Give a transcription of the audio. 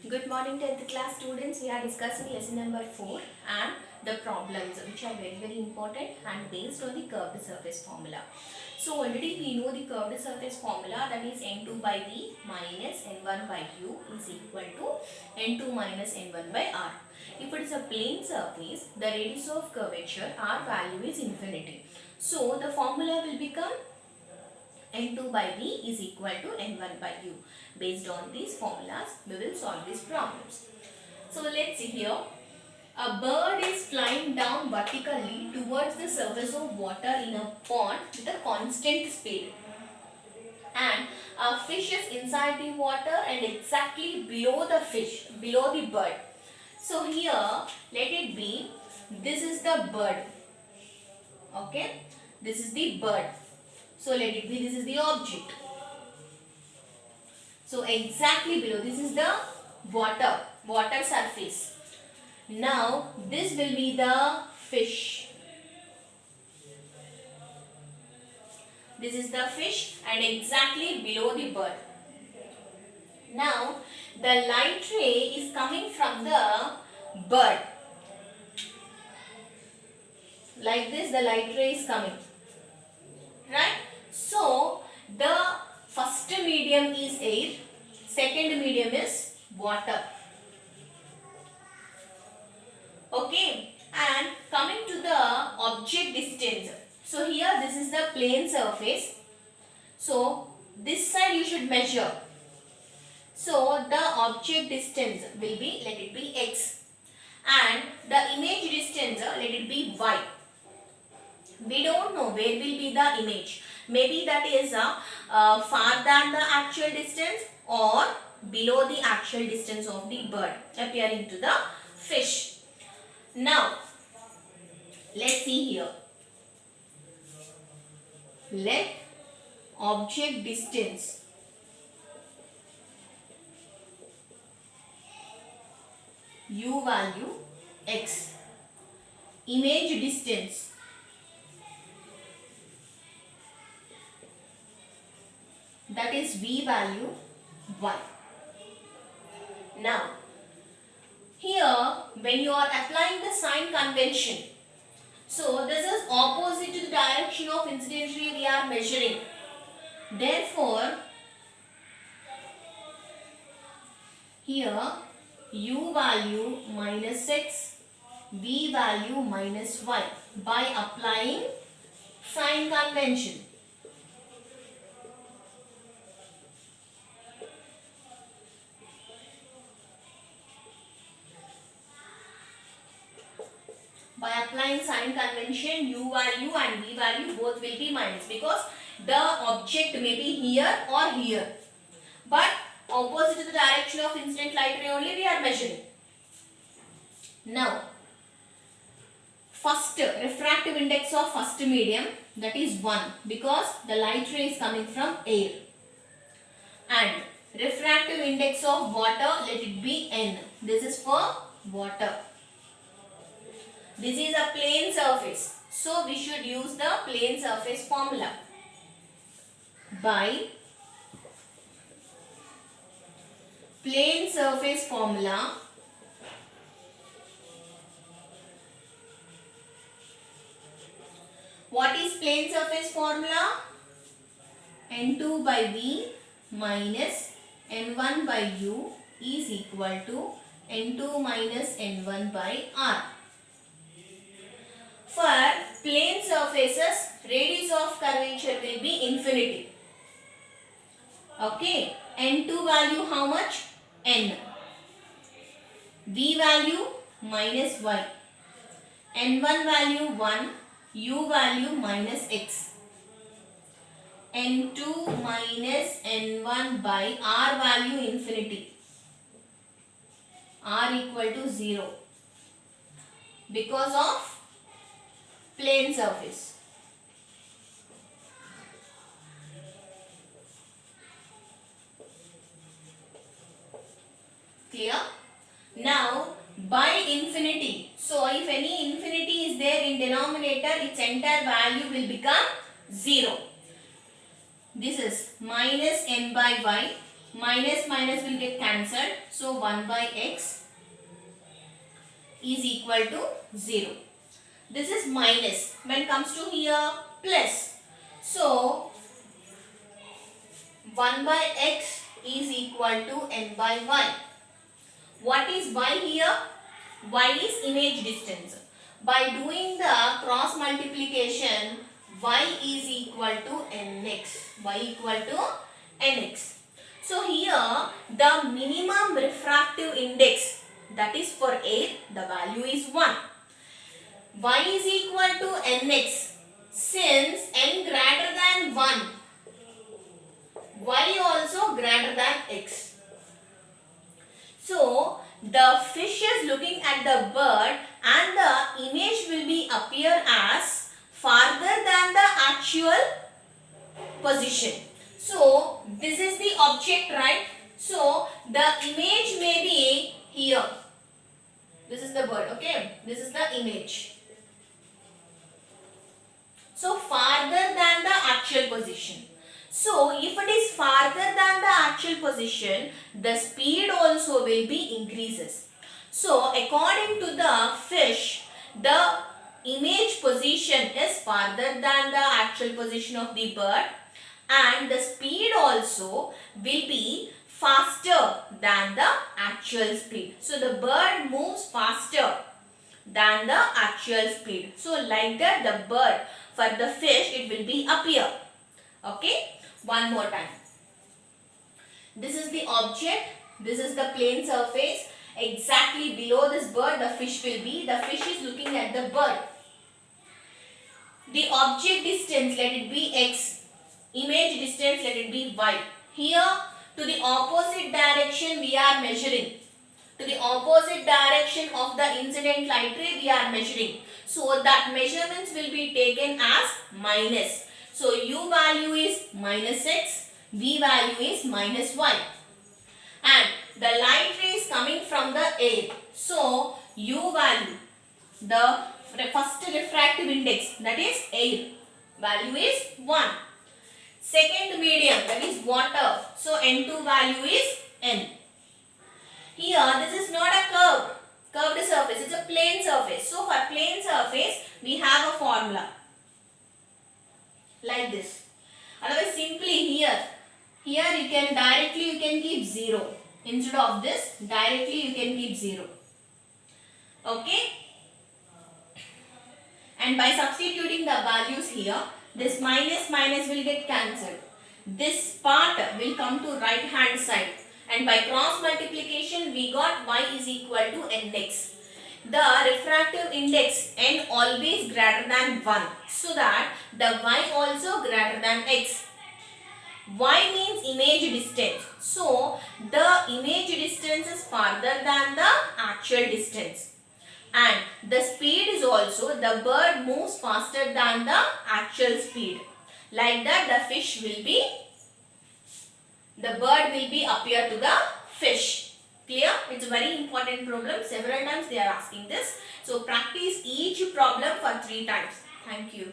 Good morning 10th class students. We are discussing lesson number 4 and the problems which are very important and based on the curved surface formula. So already we know the curved surface formula, that is n2 by v minus n1 by u is equal to n2 minus n1 by r. If it is a plane surface, the radius of curvature r value is infinity. So the formula will become n2 by v is equal to n1 by u. Based on these formulas, we will solve these problems. So let's see here. A bird is flying down vertically towards the surface of water in a pond with a constant speed. And a fish is inside the water and exactly below the fish, below the bird. So here, let it be, this is the bird. Okay, this is the bird. So let it be, this is the object. So exactly below, this is the water surface. Now this will be the fish. This is the fish and exactly below the bird. Now the light ray is coming from the bird. Like this, the light ray is coming. Right? So the first medium is air, second medium is water. Okay, and coming to the object distance. So here this is the plane surface. So this side you should measure. So the object distance will be, let it be x, and the image distance, let it be y. We don't know where will be the image. Maybe that is far than the actual distance or below the actual distance of the bird appearing to the fish. Now, let's see here. Let object distance u value x, image distance that is v value y. Now, here when you are applying the sign convention, so this is opposite to the direction of incident ray we are measuring. Therefore, here u value minus x, v value minus y by applying sign convention. By applying sign convention, u value and v value both will be minus because the object may be here or here. But opposite to the direction of incident light ray only we are measuring. Now, first refractive index of first medium, that is 1 because the light ray is coming from air. And refractive index of water, let it be n. This is for water. This is a plane surface. So we should use the plane surface formula. By plane surface formula, what is plane surface formula? n2 by v minus n1 by u is equal to n2 minus n1 by r. For plane surfaces, radius of curvature will be infinity. Okay, n2 value how much? N. V value minus y. n1 value 1, u value minus x. n2 minus n1 by r value infinity. R equal to 0 because of plane surface. Clear? Now, by infinity. So, if any infinity is there in denominator, its entire value will become 0. This is minus n by y minus minus will get cancelled. So 1 by x is equal to 0. This is minus. When comes to here, plus. So 1 by x is equal to n by y. What is y here? Y is image distance. By doing the cross multiplication, y is equal to nx. Y equal to nx. So here the minimum refractive index, that is for air, the value is 1. Y is equal to nx. Since n greater than 1, y also greater than x. So the fish is looking at the bird and the image will be appear as farther than the actual position. So this is the object, right? So the image may be here. This is the bird, okay? This is the image. So farther than the actual position. So if it is farther than the actual position, the speed also will be increases. So according to the fish, the image position is farther than the actual position of the bird, and the speed also will be faster than the actual speed. So the bird moves faster than the actual speed. So like that, the bird, for the fish, it will be appear. Okay, one more time. This is the object, this is the plane surface. Exactly below this bird, the fish will be. The fish is looking at the bird. The object distance, let it be x. Image distance, let it be y. Here, to the opposite direction we are measuring. To the opposite direction of the incident light ray we are measuring. So that measurements will be taken as minus. So u value is minus x, v value is minus y. And the light ray is coming from the air. So u value, the first refractive index, that is air, value is 1. Second medium, that is water. So N2 value is N. Here this is not a curved surface, it's a plane surface. So for plane surface, we have a formula like this. Otherwise simply here you can directly keep 0. Instead of this, directly you can keep 0. Okay. And by substituting the values here, this minus minus will get cancelled. This part will come to right hand side. And by cross multiplication, we got y is equal to nx. The refractive index n always greater than 1. So that the y also greater than x. Y means image distance. So the image distance is farther than the actual distance. And the speed is also, the bird moves faster than the actual speed. Like that, the fish will be, the bird will be appear to the fish. Clear? It's a very important problem. Several times they are asking this. So practice each problem for 3 times. Thank you.